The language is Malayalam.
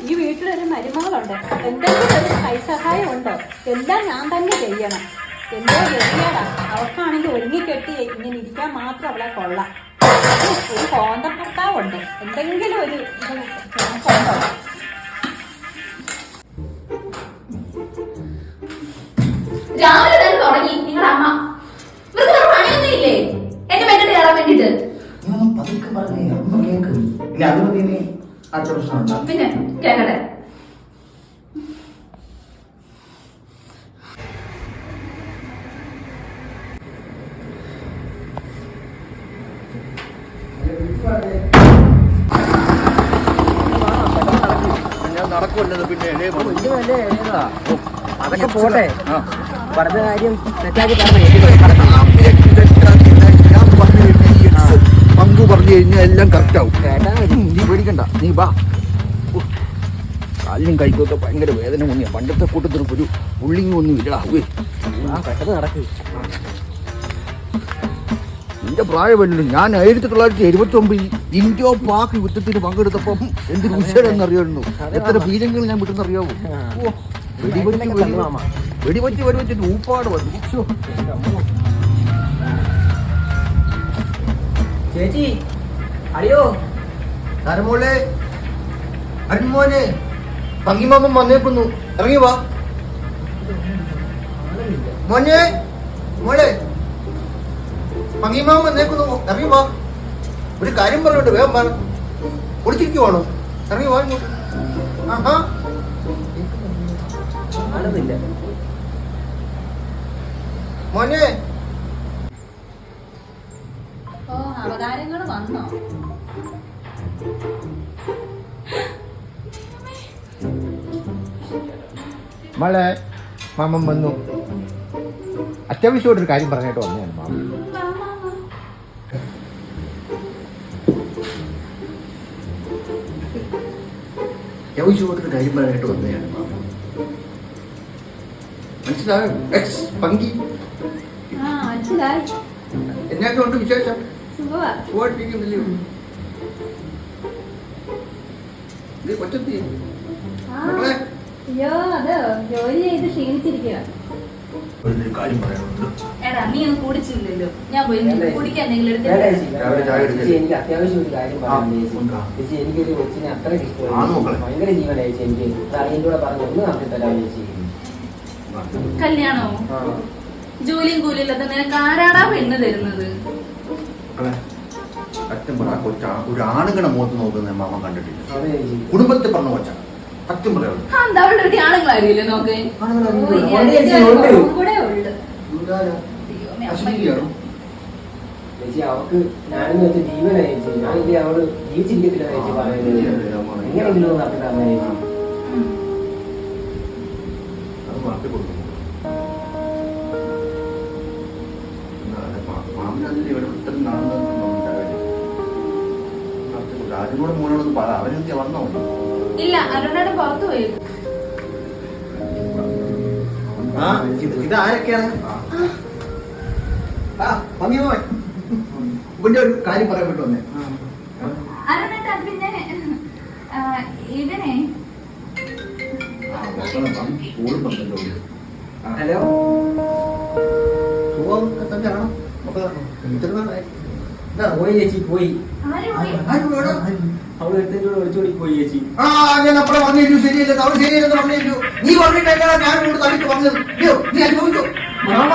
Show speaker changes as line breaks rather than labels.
ഈ വീട്ടിലൊരു മരുമകളുണ്ട്, എന്തെങ്കിലും ഒരു കൈസഹായം ഉണ്ടോ? എല്ലാം ഞാൻ തന്നെ ചെയ്യണം. എന്തോ ഗതികേടാ. അവൾക്കാണെങ്കിൽ ഒരുങ്ങിക്കെട്ടി ഇങ്ങനെ ഇരിക്കാൻ മാത്രം അവളെ കൊള്ളാം. ഒരു കോന്തപ്പുറത്താവുണ്ട്, എന്തെങ്കിലും ഒരു ഉണ്ടോ?
രാവിലെ തന്നെ തുടങ്ങി നിങ്ങളുടെ അമ്മ. ഇവർക്ക് പണിയൊന്നും ഇല്ലേ എന്റെ മെന്നിട്ട് കയറാൻ വേണ്ടിട്ട്? പിന്നെ കേക്കട്ടെ.
നടക്കുമല്ലോ പിന്നെ
അതൊക്കെ പോട്ടെ. പറഞ്ഞ കാര്യം തെറ്റാക്കി
പങ്കു പറഞ്ഞു കഴിഞ്ഞാൽ എല്ലാം കറക്റ്റ് ആവും. നീ പേടിക്കണ്ട, നീ വാ. കാലിനും കൈക്കൊക്കെ ഭയങ്കര വേദന മുന്നിയാ. പണ്ടത്തെ കൂട്ടത്തിന് ഒരു പുള്ളിങ്ങും ഒന്നും ഇല്ല.
പെട്ടെന്ന് നടക്ക്.
നിന്റെ പ്രായമല്ലല്ലോ. ഞാൻ 1979 ഇന്ത്യ പാക് യുദ്ധത്തിന് പങ്കെടുത്തപ്പം എന്തൊരു ഉച്ചരെന്നറിയായിരുന്നു. എത്ര ബീജങ്ങൾ ഞാൻ വിട്ടെന്നറിയാവൂ. വെടിവെച്ചിട്ട് ഊപ്പാട് വന്നു.
ചേച്ചി, അയ്യോ
തരമോളെ, അരുമോനെ, പങ്കിമാമൻ വന്നേക്കുന്നു. ഇറങ്ങി വാ മോനെ. മോളെ, പങ്കിമാമൻ വന്നേക്കുന്നു. ഇറങ്ങി വാ. ഒരു കാര്യം പറഞ്ഞോണ്ട് വേഗം പറ. കുടിച്ചിരിക്കുവാണോ? ഇറങ്ങി വാ. ആഹാ, മോനെ.
അവതാരങ്ങൾ വന്നോ?
മോളെ, മാമൻ വന്നു. അത്യാവശ്യമായിട്ടൊരു കാര്യം പറഞ്ഞിട്ട് വന്നതാണ് മാമൻ. അത്യാവശ്യമായിട്ടൊരു കാര്യം പറയാനായിട്ട് വന്നതാണ് മാമൻ. മനസ്സിലായോ? പങ്കി എന്നൊക്കെ ഉണ്ട് വിശേഷം? സുഖമായിട്ടിരിക്കുന്നില്ലേ? കൊച്ചത്തി മക്കളെ,
അയ്യോ അത് ജോലി ചെയ്ത് ക്ഷീണിച്ചിരിക്കുക.
ഒരു കാര്യം പറയാനുണ്ട്.
എടാ നീ ഒന്നും കുടിച്ചില്ലല്ലോ. ഞാൻ പോയി കുടിക്കാൻ എന്തെങ്കിലും
എനിക്ക് അത്യാവശ്യം ഒരു കാര്യം പറയാൻ ചേച്ചി. എനിക്കൊരു കൊച്ചിനെ അത്ര ഇഷ്ടമായി, ഭയങ്കര ജീവനായി ചേച്ചി. എനിക്ക് അറിയിൻ്റെ കൂടെ പറഞ്ഞു ഒന്ന് നടത്തി തരാം ചേച്ചി.
കല്യാണോ? ജോലിയും കൂലിയില്ലാത്ത നിനക്ക് ആരാടാ പെണ്ണ് തരുന്നത്?
സത്യം പറ, കൊച്ച ഒരു ആണുങ്ങളെ മുഖത്ത് നോക്കുന്ന മാമ കണ്ടിട്ടില്ല. കുടുംബത്തെ പറഞ്ഞ കൊച്ച സത്യം പറയാം.
അവളുടെ വീട്ടിൽ ആണുങ്ങളാരില്ലേ നോക്ക്.
ചേച്ചി അവക്ക് ഞാനെന്ന് വെച്ച ജീവനായി ചേച്ചി. ഞാനില്ലേ അവള് ജീവിച്ചിരിക്കത്തില്ല ചേച്ചി പറയുന്നത്. എങ്ങനെയെങ്കിലും നടത്തി തന്നെ ചേച്ചി.
അത് മാറ്റി കൊടുക്കുന്നു. മാമിനതിൽ ഇവിടെ ഇത്ര നടന്നു അതിനോട് മോനോടൊന്നും പറ. അവനെന്തിയാ വന്നോ?
ഇല്ല, അരുണോട് പുറത്തു പോയി.
ഇതാരൊക്കെയാണ്? ഇവന്റെ ഒരു കാര്യം പറയാൻ പറ്റുമോ?
അരുണേട്ടാ, പിന്നെ ഇവനെ
ഹലോ,
സുഖമൊക്കെ തന്നെയാണോ?
പോയി ചേച്ചി, പോയി. അവള് എടുത്തിട്ട് ഒളിച്ചോടി പോയി ചേച്ചി.
ഞാൻ അപ്പഴേ പറഞ്ഞു ശരിയല്ല, അവൾ ശരിയല്ലെന്ന് പറഞ്ഞു. നീ പറഞ്ഞിട്ട് ഞാൻ തള്ളിട്ട് പറഞ്ഞത് നീ അനുഭവിച്ചോ?
മാമ